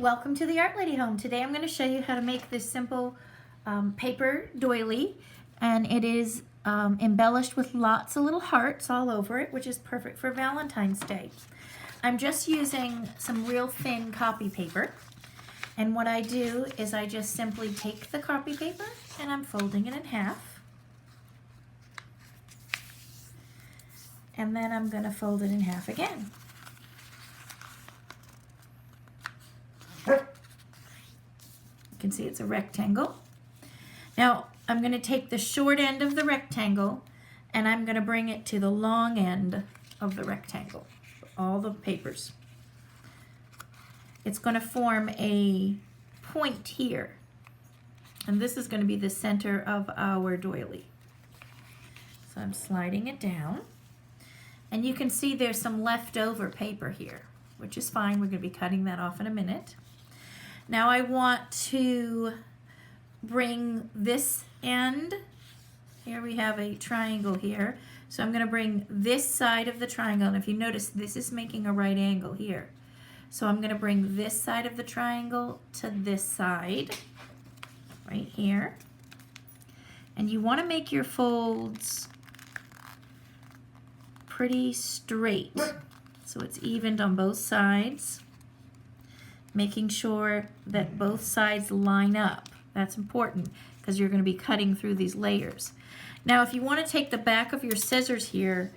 Welcome to the Art Lady Home. Today I'm going to show you how to make this simple paper doily, and it is embellished with lots of little hearts all over it, which is perfect for Valentine's Day. I'm just using some real thin copy paper, and what I do is I just simply take the copy paper and I'm folding it in half, and then I'm going to fold it in half again. You can see it's a rectangle. Now I'm going to take the short end of the rectangle and I'm going to bring it to the long end of the rectangle, all the papers. It's going to form a point here, and this is going to be the center of our doily. So I'm sliding it down, and you can see there's some leftover paper here, which is fine. We're going to be cutting that off in a minute. Now I want to bring this end, here we have a triangle here, so I'm going to bring this side of the triangle, and if you notice this is making a right angle here. So I'm going to bring this side of the triangle to this side, right here. And you want to make your folds pretty straight, so it's evened on both sides. Making sure that both sides line up. That's important because you're going to be cutting through these layers. Now if you want to take the back of your scissors here,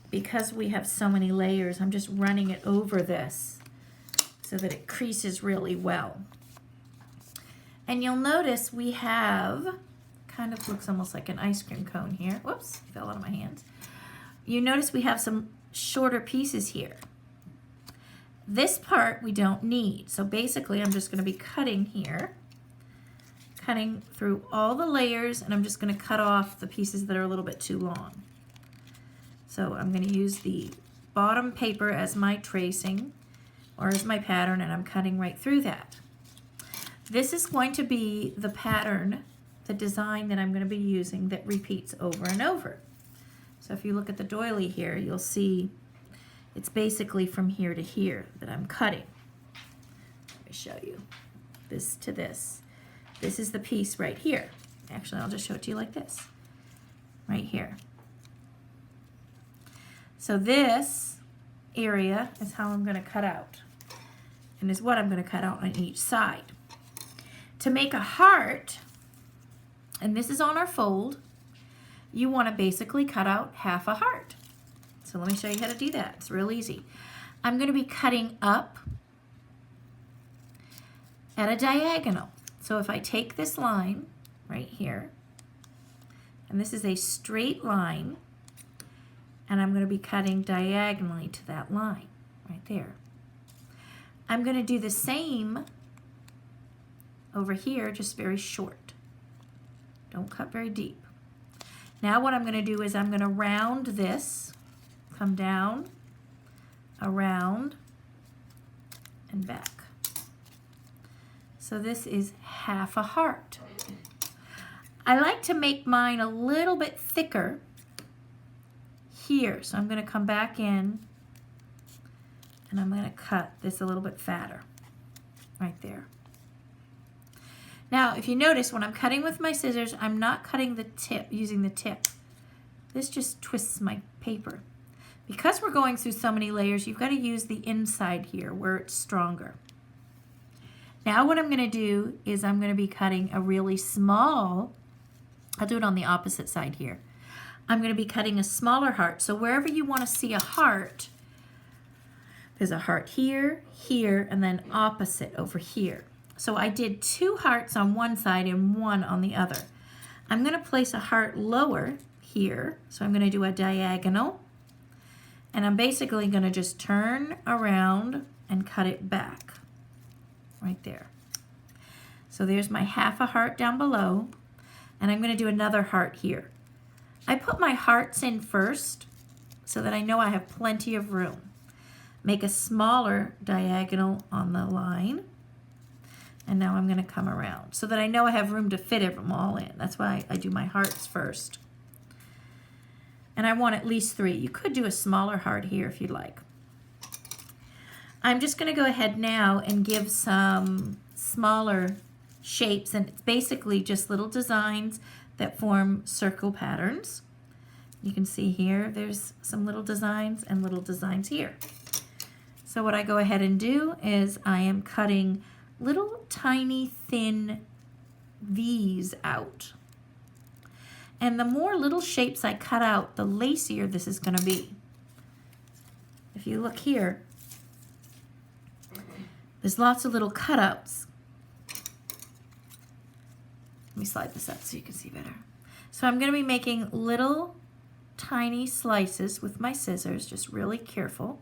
because we have so many layers, I'm just running it over this so that it creases really well. And you'll notice we have, kind of looks almost like an ice cream cone here. Whoops, fell out of my hands. You notice we have some shorter pieces here. This part we don't need, so basically I'm just going to be cutting here, cutting through all the layers, and I'm just going to cut off the pieces that are a little bit too long. So I'm going to use the bottom paper as my tracing, or as my pattern, and I'm cutting right through that. This is going to be the pattern, the design that I'm going to be using that repeats over and over. So if you look at the doily here, you'll see it's basically from here to here that I'm cutting. Let me show you. This to this. This is the piece right here. Actually, I'll just show it to you like this. Right here. So this area is how I'm going to cut out. And is what I'm going to cut out on each side. To make a heart, and this is on our fold, you want to basically cut out half a heart. So let me show you how to do that. It's real easy. I'm going to be cutting up at a diagonal. So if I take this line right here, and this is a straight line, and I'm going to be cutting diagonally to that line right there. I'm going to do the same over here, just very short. Don't cut very deep. Now what I'm going to do is I'm going to round this, come down, around, and back. So this is half a heart. I like to make mine a little bit thicker here. So I'm going to come back in and I'm going to cut this a little bit fatter right there. Now if you notice when I'm cutting with my scissors, I'm not cutting the tip, using the tip. This just twists my paper. Because we're going through so many layers, you've got to use the inside here where it's stronger. Now what I'm going to do is I'm going to be cutting a really small, I'll do it on the opposite side here. I'm going to be cutting a smaller heart. So wherever you want to see a heart, there's a heart here, here, and then opposite over here. So I did 2 hearts on one side and 1 on the other. I'm going to place a heart lower here. So I'm going to do a diagonal. And I'm basically going to just turn around and cut it back right there. So there's my half a heart down below, and I'm going to do another heart here. I put my hearts in first so that I know I have plenty of room. Make a smaller diagonal on the line, and now I'm going to come around so that I know I have room to fit them all in. That's why I do my hearts first. And I want at least 3. You could do a smaller heart here if you'd like. I'm just going to go ahead now and give some smaller shapes, and it's basically just little designs that form circle patterns. You can see here there's some little designs and little designs here. So what I go ahead and do is I am cutting little tiny thin V's out. And the more little shapes I cut out, the lacier this is going to be. If you look here, there's lots of little cutouts. Let me slide this up so you can see better. So I'm going to be making little tiny slices with my scissors, just really careful.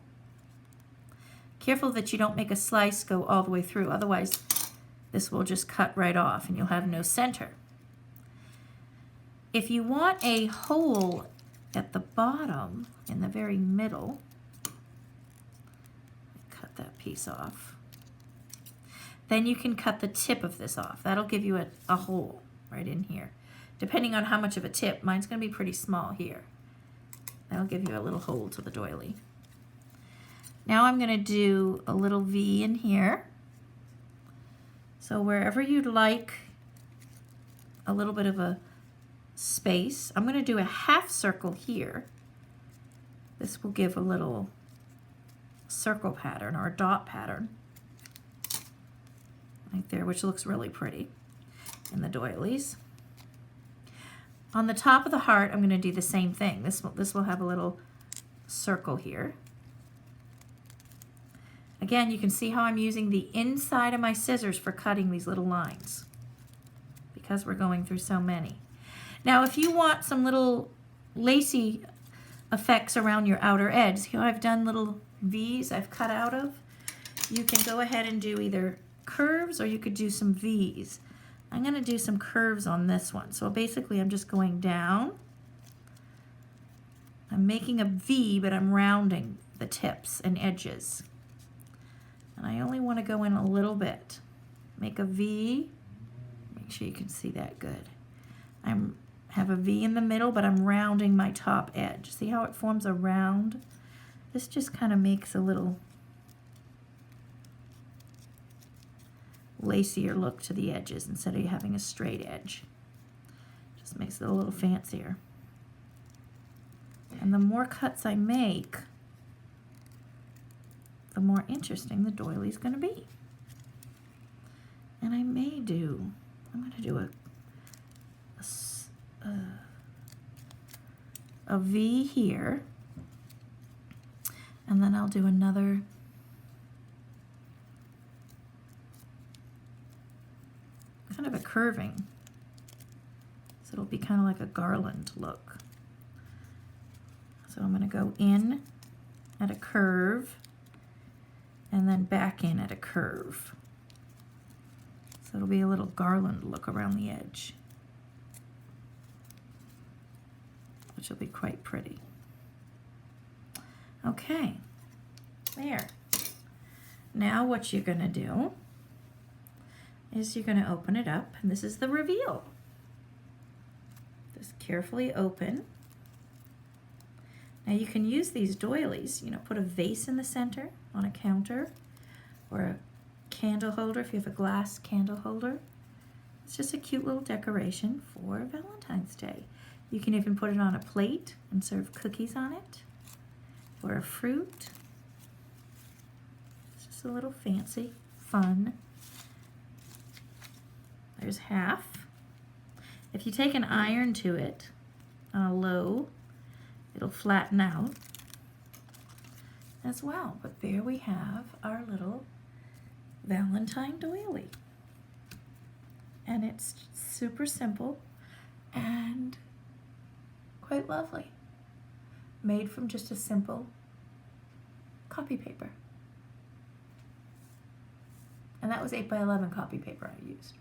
Careful that you don't make a slice go all the way through, otherwise this will just cut right off and you'll have no center. If you want a hole at the bottom, in the very middle, cut that piece off. Then you can cut the tip of this off. That'll give you a hole right in here. Depending on how much of a tip, mine's going to be pretty small here. That'll give you a little hole to the doily. Now I'm going to do a little V in here. So wherever you'd like a little bit of a space, I'm going to do a half circle here. This will give a little circle pattern or a dot pattern right there, which looks really pretty in the doilies. On the top of the heart, I'm going to do the same thing. This will have a little circle here. Again, you can see how I'm using the inside of my scissors for cutting these little lines because we're going through so many. Now, if you want some little lacy effects around your outer edge, here I've done little V's I've cut out of. You can go ahead and do either curves or you could do some V's. I'm going to do some curves on this one. So basically I'm just going down. I'm making a V, but I'm rounding the tips and edges. And I only want to go in a little bit. Make a V. Make sure you can see that good. I have a V in the middle, but I'm rounding my top edge. See how it forms a round? This just kind of makes a little lacier look to the edges instead of having a straight edge. Just makes it a little fancier. And the more cuts I make, the more interesting the doily's going to be. And I may do, I'm going to do a V here, and then I'll do another kind of a curving. So it'll be kind of like a garland look. So I'm going to go in at a curve and then back in at a curve. So it'll be a little garland look around the edge, which will be quite pretty. Okay, there. Now what you're going to do is you're going to open it up, and this is the reveal. Just carefully open. Now you can use these doilies, you know, put a vase in the center on a counter or a candle holder if you have a glass candle holder. It's just a cute little decoration for Valentine's Day. You can even put it on a plate and serve cookies on it or a fruit. It's just a little fancy, fun. There's half. If you take an iron to it on a low, it'll flatten out as well. But there we have our little Valentine doily. And it's super simple and quite lovely. Made from just a simple copy paper. And that was 8x11 copy paper I used.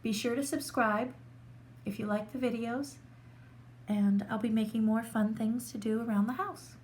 Be sure to subscribe if you like the videos, and I'll be making more fun things to do around the house.